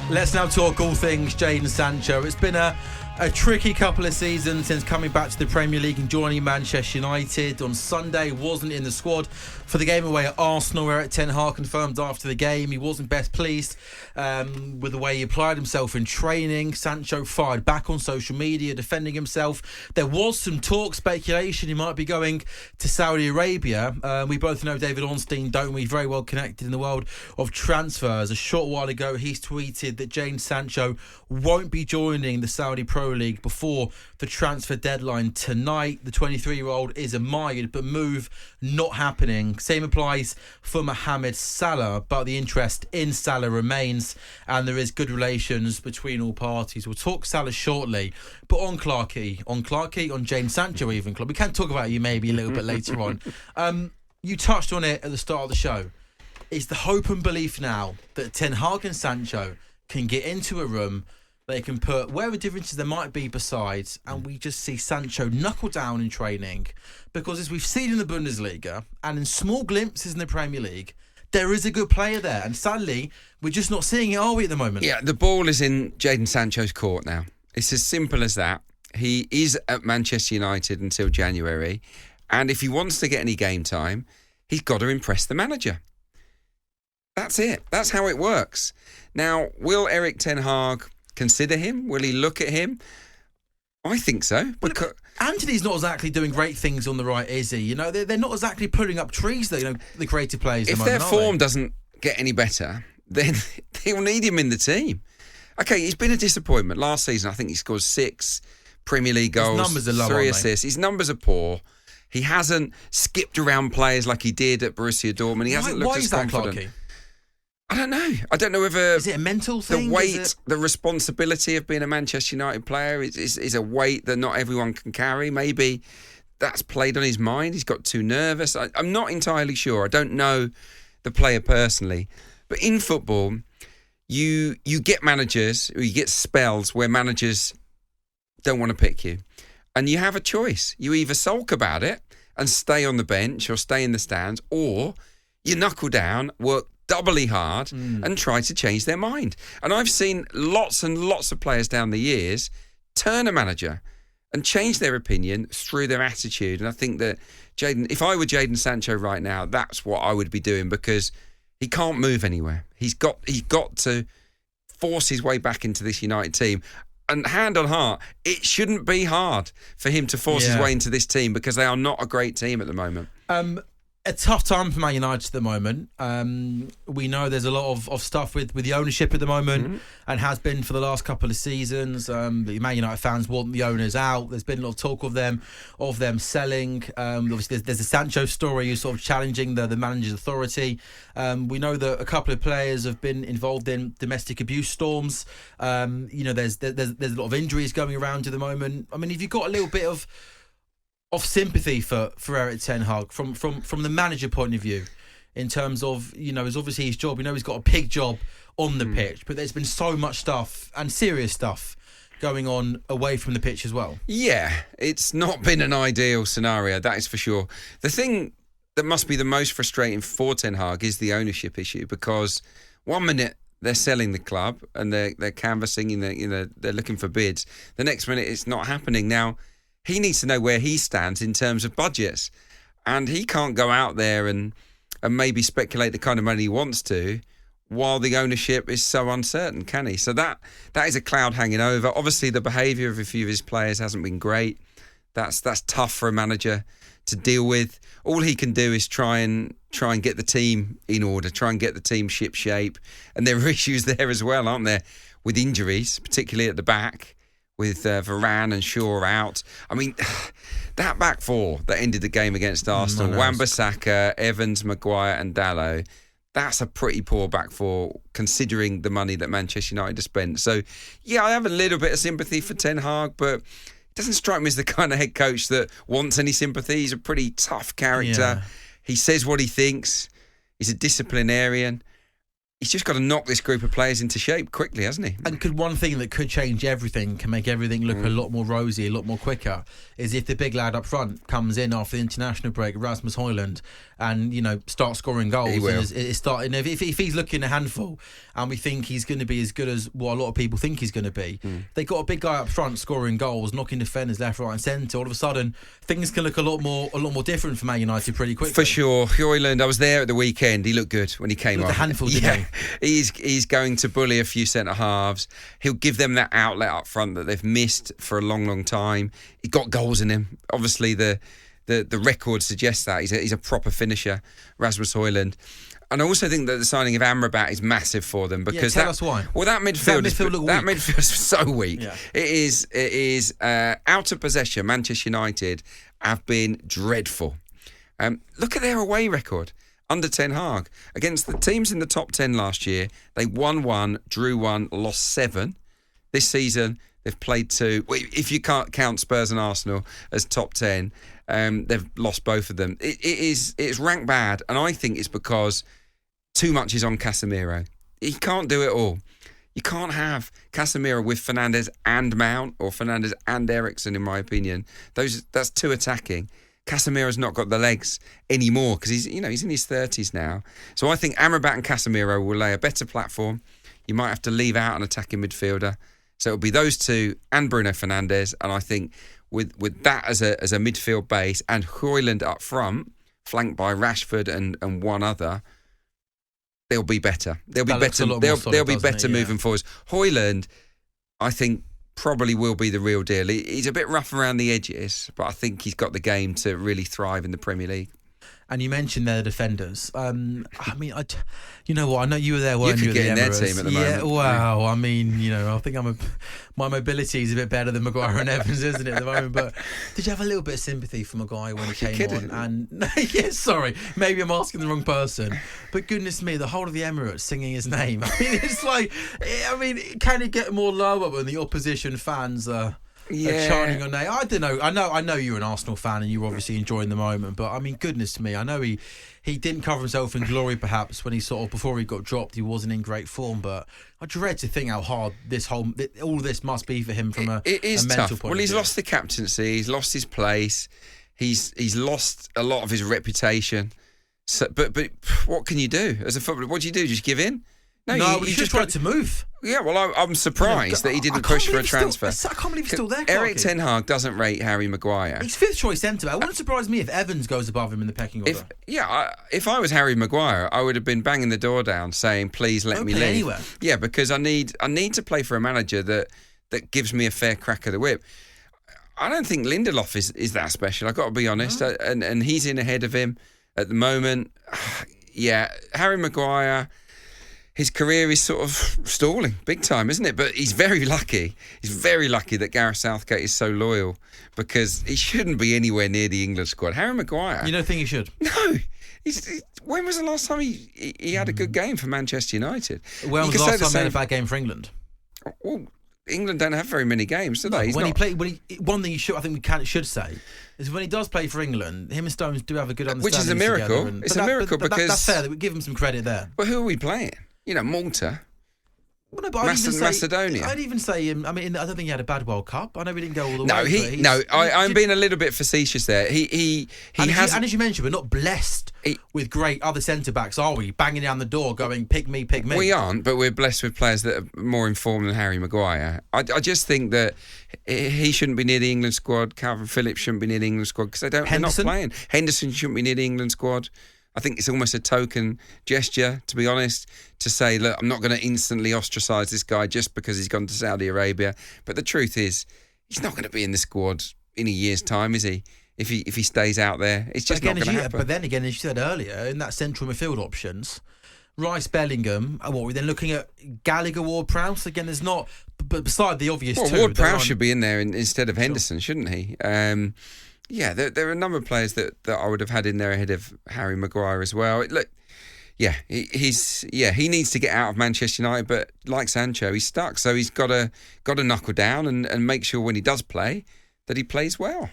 Let's now talk all things Jadon Sancho. It's been a tricky couple of seasons since coming back to the Premier League and joining Manchester United. On Sunday, wasn't in the squad for the game away at Arsenal, where Erik Ten Hag confirmed after the game he wasn't best pleased with the way he applied himself in training. Sancho fired back on social media, defending himself. There was some talk, speculation he might be going to Saudi Arabia. We both know David Ornstein, don't we? Very well connected in the world of transfers. A short while ago, he's tweeted that Jadon Sancho won't be joining the Saudi Pro League before the transfer deadline tonight. The 23-year-old is admired, but move not happening. Same applies for Mohamed Salah, but the interest in Salah remains, and there is good relations between all parties. We'll talk Salah shortly, but on Clarke, on Jadon Sancho even. We can talk about you maybe a little bit later on. You touched on it at the start of the show. Is the hope and belief now that Ten Hag and Sancho can get into a room, they can put wherever differences there might be besides, and we just see Sancho knuckle down in training? Because as we've seen in the Bundesliga and in small glimpses in the Premier League, there is a good player there, and sadly we're just not seeing it, are we, at the moment? Yeah, the ball is in Jadon Sancho's court now. It's as simple as that. He is at Manchester United until January, and if he wants to get any game time, he's got to impress the manager. That's it. That's how it works. Now, will Erik Ten Hag consider him? Will he look at him? I think so. Because Antony's not exactly doing great things on the right, is he? You know, they're not exactly pulling up trees, though, you know, the creative players. If their form doesn't get any better, then they'll need him in the team. Okay, he's been a disappointment. Last season, I think he scored 6 Premier League goals, his numbers are low, 3 assists. His numbers are poor. He hasn't skipped around players like he did at Borussia Dortmund. He hasn't looked as confident. Clarke? I don't know. I don't know whether... Is it a mental thing? The weight, the responsibility of being a Manchester United player is a weight that not everyone can carry. Maybe that's played on his mind. He's got too nervous. I'm not entirely sure. I don't know the player personally. But in football, you get managers, or you get spells where managers don't want to pick you. And you have a choice. You either sulk about it and stay on the bench or stay in the stands, or you knuckle down, work doubly hard and try to change their mind. And I've seen lots and lots of players down the years turn a manager and change their opinion through their attitude. And I think that if I were Jadon Sancho right now, that's what I would be doing, because he can't move anywhere. He's got to force his way back into this United team. And hand on heart, it shouldn't be hard for him to force his way into this team, because they are not a great team at the moment. A tough time for Man United at the moment. We know there's a lot of stuff with the ownership at the moment, and has been for the last couple of seasons. The Man United fans want the owners out. There's been a lot of talk of them selling. Obviously, there's the Sancho story who's sort of challenging the manager's authority. We know that a couple of players have been involved in domestic abuse storms. There's a lot of injuries going around at the moment. I mean, have you got a little bit of sympathy for Erik Ten Hag from the manager point of view, in terms of, it's obviously his job. He's got a big job on the pitch, but there's been so much stuff, and serious stuff, going on away from the pitch as well. Yeah, it's not been an ideal scenario, that is for sure. The thing that must be the most frustrating for Ten Hag is the ownership issue, because 1 minute they're selling the club and they're canvassing, and they're looking for bids. The next minute it's not happening. Now, he needs to know where he stands in terms of budgets, and he can't go out there and maybe speculate the kind of money he wants to while the ownership is so uncertain, can he? So that is a cloud hanging over. Obviously, the behaviour of a few of his players hasn't been great. That's tough for a manager to deal with. All he can do is try and get the team in order, try and get the team ship shape. And there are issues there as well, aren't there, with injuries, particularly at the back, with Varane and Shaw out. I mean, that back four that ended the game against Arsenal, Wan-Bissaka, Evans, Maguire and Dalot, that's a pretty poor back four, considering the money that Manchester United have spent. So, yeah, I have a little bit of sympathy for Ten Hag, but it doesn't strike me as the kind of head coach that wants any sympathy. He's a pretty tough character. Yeah. He says what he thinks. He's a disciplinarian. he's just got to knock this group of players into shape quickly, hasn't he? And could one thing that could change everything, can make everything look a lot more rosy, a lot more quicker, is if the big lad up front comes in after the international break, Rasmus Højlund, and starts scoring goals. He will. And is starting. If he's looking a handful, and we think he's going to be as good as what a lot of people think he's going to be, they got a big guy up front scoring goals, knocking defenders left, right, and centre. All of a sudden, things can look a lot more different for Man United pretty quickly. For sure, Højlund. I was there at the weekend. He looked good when he came on. A handful, didn't he? He's going to bully a few centre halves. He'll give them that outlet up front that they've missed for a long, long time. He got goals in him. Obviously, the record suggests that he's a proper finisher, Rasmus Højlund. And I also think that the signing of Amrabat is massive for them because tell us why. Well, that midfield is so weak. Yeah. It is out of possession. Manchester United have been dreadful. Look at their away record under Ten Hag against the teams in the top 10 last year. They won 1, drew 1, lost 7. This season they've played 2. If you can't count Spurs and Arsenal as top 10. They've lost both of them. It's ranked bad, and I think it's because too much is on Casemiro. He can't do it all. You can't have Casemiro with Fernandes and Mount, or Fernandes and Eriksen, in my opinion. That's too attacking. Casemiro's not got the legs anymore because he's in his 30s now. So I think Amrabat and Casemiro will lay a better platform. You might have to leave out an attacking midfielder. So it'll be those two and Bruno Fernandes, and I think with that as a midfield base and Højlund up front, flanked by Rashford and one other, they'll be better. They'll be better. They'll be better moving forwards. Højlund, I think, probably will be the real deal. He's a bit rough around the edges, but I think he's got the game to really thrive in the Premier League. And you mentioned their defenders. You know what? I know you were there, weren't you? You could get in their team at the moment. Yeah, wow. I mean, I think my mobility is a bit better than Maguire and Evans, isn't it, at the moment? But did you have a little bit of sympathy for Maguire when he came on? And yeah, sorry, maybe I'm asking the wrong person. But goodness me, the whole of the Emirates singing his name. I mean, it's like, can it get more lower when the opposition fans are chanting your name? I don't know. I know you're an Arsenal fan and you're obviously enjoying the moment, but I mean, goodness me, I know he didn't cover himself in glory perhaps when before he got dropped, he wasn't in great form, but I dread to think how hard all this must be for him from a mental tough. point Well, of he's view. lost the captaincy, he's lost his place, he's lost a lot of his reputation. So, but what can you do as a footballer? What do? Just give in? No, he just tried to move. Yeah, well, I'm surprised that he didn't push for a transfer. I can't believe he's still there, Erik Ten Hag doesn't rate Harry Maguire. He's fifth choice centre-back. It wouldn't surprise me if Evans goes above him in the pecking order. If I was Harry Maguire, I would have been banging the door down saying, please let me leave. Anywhere. Yeah, because I need to play for a manager that gives me a fair crack of the whip. I don't think Lindelof is that special, I've got to be honest. No. And he's in ahead of him at the moment. Yeah, Harry Maguire, his career is sort of stalling big time, isn't it? But he's very lucky. He's very lucky that Gareth Southgate is so loyal, because he shouldn't be anywhere near the England squad. Harry Maguire. You don't think he should? No. When was the last time he had a good game for Manchester United? When was the last time he had a bad game for England? Well, England don't have very many games, do they? One thing you should say is when he does play for England, him and Stones do have a good understanding. Which is a miracle. It's a miracle because that's fair. We give him some credit there. But who are we playing? Malta. Well, no, but Macedonia. I'd even say him. I mean, I don't think he had a bad World Cup. I know we didn't go all the way. I'm being a little bit facetious there. He has, and as you mentioned, we're not blessed with great other centre backs, are we? Banging down the door, going pick me, pick me. We aren't, but we're blessed with players that are more informed than Harry Maguire. I just think that he shouldn't be near the England squad. Calvin Phillips shouldn't be near the England squad because they're not playing. Henderson shouldn't be near the England squad. I think it's almost a token gesture, to be honest, to say, look, I'm not going to instantly ostracise this guy just because he's gone to Saudi Arabia. But the truth is, he's not going to be in the squad in a year's time, is he? If he stays out there, it's just not going to happen. But then again, as you said earlier, in that central midfield options, Rice, Bellingham, we're then looking at Gallagher, Ward-Prowse. Again, there's not, but beside the obvious two. Ward-Prowse should be in there instead of Henderson, shouldn't he? Yeah, there are a number of players that I would have had in there ahead of Harry Maguire as well. Look, he needs to get out of Manchester United, but like Sancho, he's stuck. So he's got to knuckle down and make sure when he does play that he plays well.